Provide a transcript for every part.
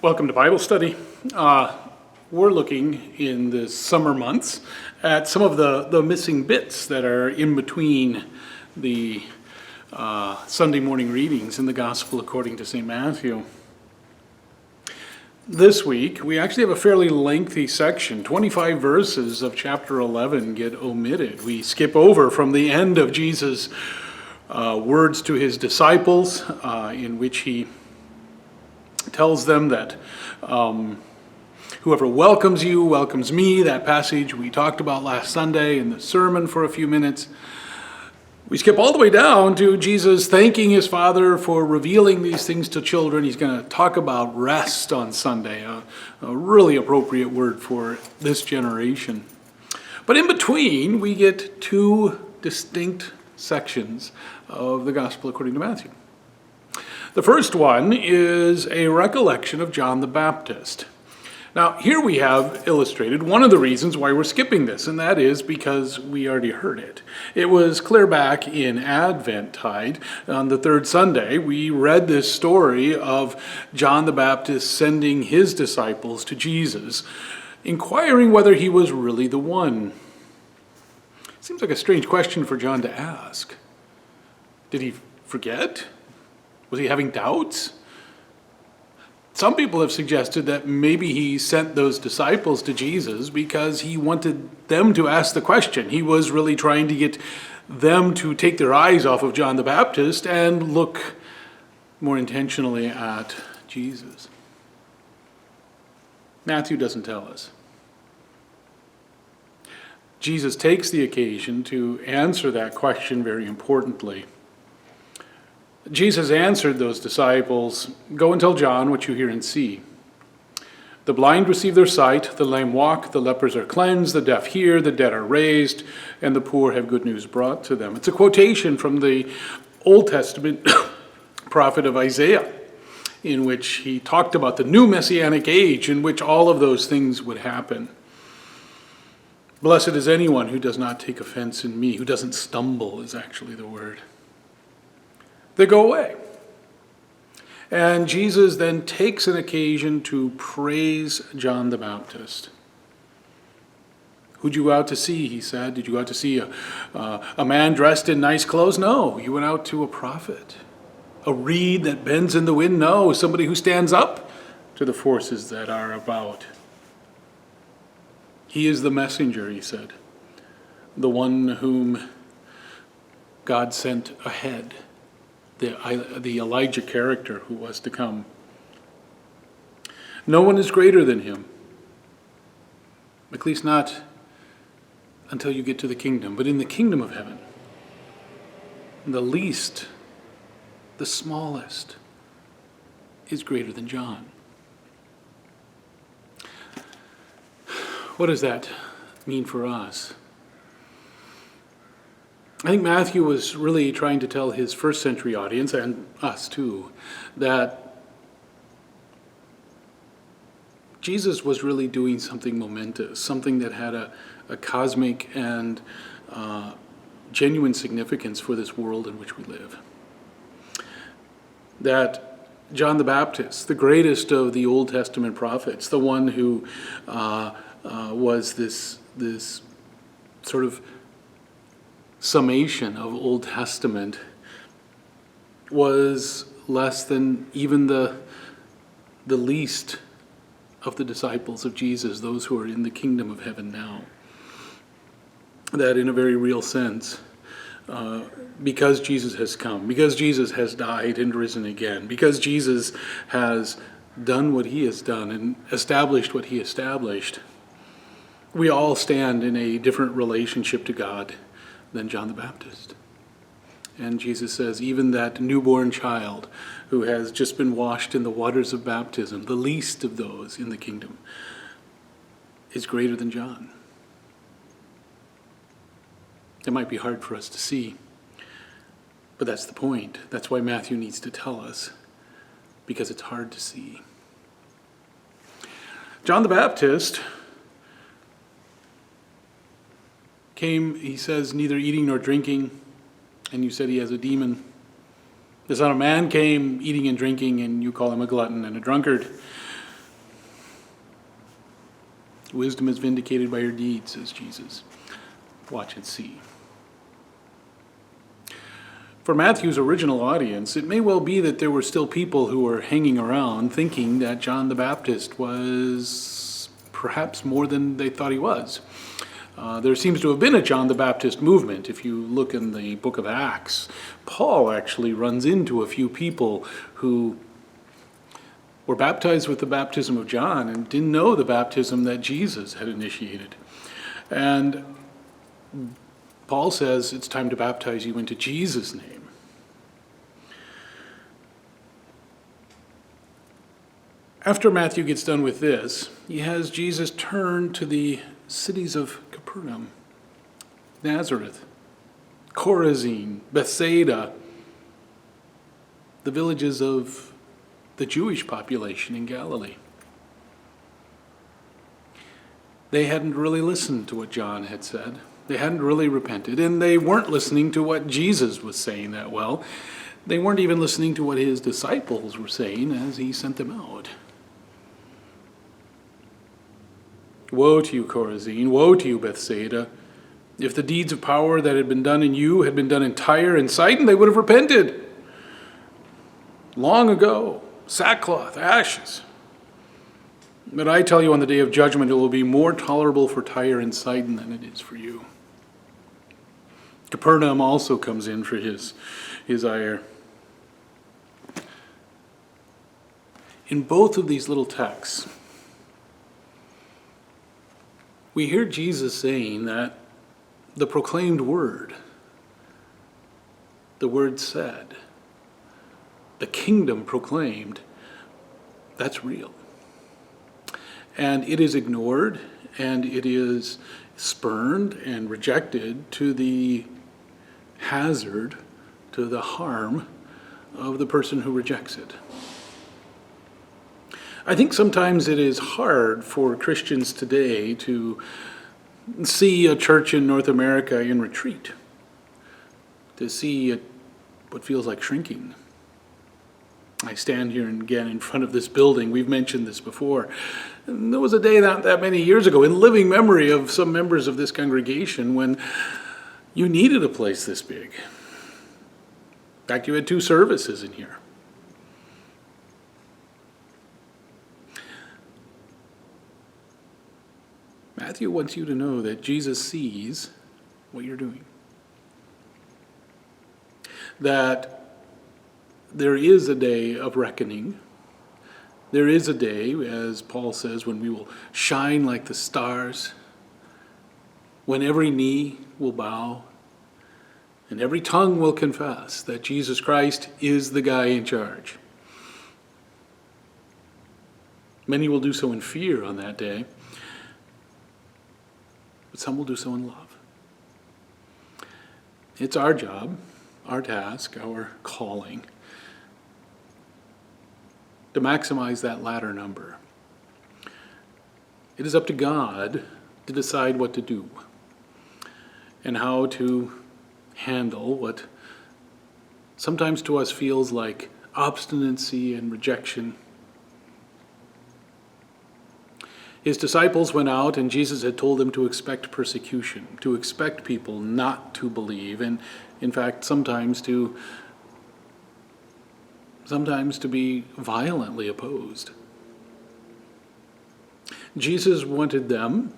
Welcome to Bible study. We're looking in the summer months at some of the missing bits that are in between the Sunday morning readings in the Gospel according to St. Matthew. This week, we actually have a fairly lengthy section. 25 verses of chapter 11 get omitted. We skip over from the end of Jesus' words to his disciples, in which he tells them that whoever welcomes you welcomes me. That passage we talked about last Sunday in the sermon for a few minutes. We skip all the way down to Jesus thanking his Father for revealing these things to children. He's going to talk about rest on Sunday, a really appropriate word for this generation. But in between, we get two distinct sections of the Gospel according to Matthew. The first one is a recollection of John the Baptist. Now, here we have illustrated one of the reasons why we're skipping this, and that is because we already heard it. It was clear back in Adventtide, on the third Sunday, we read this story of John the Baptist sending his disciples to Jesus, inquiring whether he was really the one. Seems like a strange question for John to ask. Did he forget? Was he having doubts? Some people have suggested that maybe he sent those disciples to Jesus because he wanted them to ask the question. He was really trying to get them to take their eyes off of John the Baptist and look more intentionally at Jesus. Matthew doesn't tell us. Jesus takes the occasion to answer that question very importantly. Jesus answered those disciples, "Go and tell John what you hear and see. The blind receive their sight, the lame walk, the lepers are cleansed, the deaf hear, the dead are raised, and the poor have good news brought to them." It's a quotation from the Old Testament prophet of Isaiah, in which he talked about the new messianic age in which all of those things would happen. Blessed is anyone who does not take offense in me, who doesn't stumble is actually the word. They go away. And Jesus then takes an occasion to praise John the Baptist. Who'd you go out to see, he said? Did you go out to see a man dressed in nice clothes? No, you went out to a prophet. A reed that bends in the wind? No, somebody who stands up to the forces that are about. He is the messenger, he said, the one whom God sent ahead. The Elijah character who was to come. No one is greater than him. At least not until you get to the kingdom. But in the kingdom of heaven, the least, the smallest, is greater than John. What does that mean for us? I think Matthew was really trying to tell his first century audience, and us too, that Jesus was really doing something momentous, something that had a cosmic and genuine significance for this world in which we live. That John the Baptist, the greatest of the Old Testament prophets, the one who was this sort of summation of Old Testament, was less than even the least of the disciples of Jesus, those who are in the kingdom of heaven now. That in a very real sense, because Jesus has come, because Jesus has died and risen again, because Jesus has done what he has done and established what he established, we all stand in a different relationship to God than John the Baptist. And Jesus says, even that newborn child who has just been washed in the waters of baptism, the least of those in the kingdom, is greater than John. It might be hard for us to see, but that's the point. That's why Matthew needs to tell us, because it's hard to see. John the Baptist came, he says, neither eating nor drinking, and you said he has a demon. The Son of Man came eating and drinking, and you call him a glutton and a drunkard. Wisdom is vindicated by her deeds, says Jesus. Watch and see. For Matthew's original audience, it may well be that there were still people who were hanging around thinking that John the Baptist was perhaps more than they thought he was. There seems to have been a John the Baptist movement. If you look in the book of Acts, Paul actually runs into a few people who were baptized with the baptism of John and didn't know the baptism that Jesus had initiated. And Paul says it's time to baptize you into Jesus' name. After Matthew gets done with this, he has Jesus turn to the cities of Capernaum, Nazareth, Chorazin, Bethsaida, the villages of the Jewish population in Galilee. They hadn't really listened to what John had said. They hadn't really repented, and they weren't listening to what Jesus was saying that well. They weren't even listening to what his disciples were saying as he sent them out. Woe to you, Chorazin! Woe to you, Bethsaida! If the deeds of power that had been done in you had been done in Tyre and Sidon, they would have repented long ago. Sackcloth, ashes. But I tell you, on the day of judgment, it will be more tolerable for Tyre and Sidon than it is for you. Capernaum also comes in for his ire. In both of these little texts, we hear Jesus saying that the proclaimed word, the word said, the kingdom proclaimed, that's real. And it is ignored, and it is spurned and rejected to the hazard, to the harm of the person who rejects it. I think sometimes it is hard for Christians today to see a church in North America in retreat, to see what feels like shrinking. I stand here again in front of this building. We've mentioned this before. And there was a day not that many years ago, in living memory of some members of this congregation, when you needed a place this big. In fact, you had 2 services in here. Matthew wants you to know that Jesus sees what you're doing. That there is a day of reckoning. There is a day, as Paul says, when we will shine like the stars, when every knee will bow and every tongue will confess that Jesus Christ is the guy in charge. Many will do so in fear on that day, but some will do so in love. It's our job, our task, our calling to maximize that latter number. It is up to God to decide what to do and how to handle what sometimes to us feels like obstinacy and rejection. His disciples went out, and Jesus had told them to expect persecution, to expect people not to believe, and in fact sometimes to be violently opposed. Jesus wanted them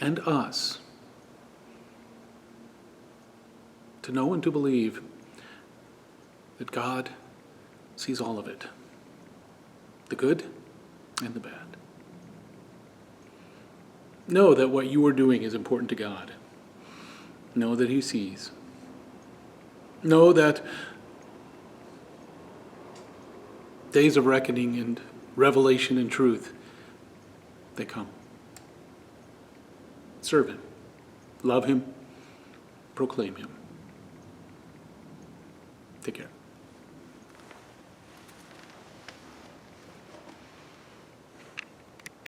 and us to know and to believe that God sees all of it, the good and the bad. Know that what you are doing is important to God. Know that He sees. Know that days of reckoning and revelation and truth, they come. Serve Him. Love Him. Proclaim Him. Take care.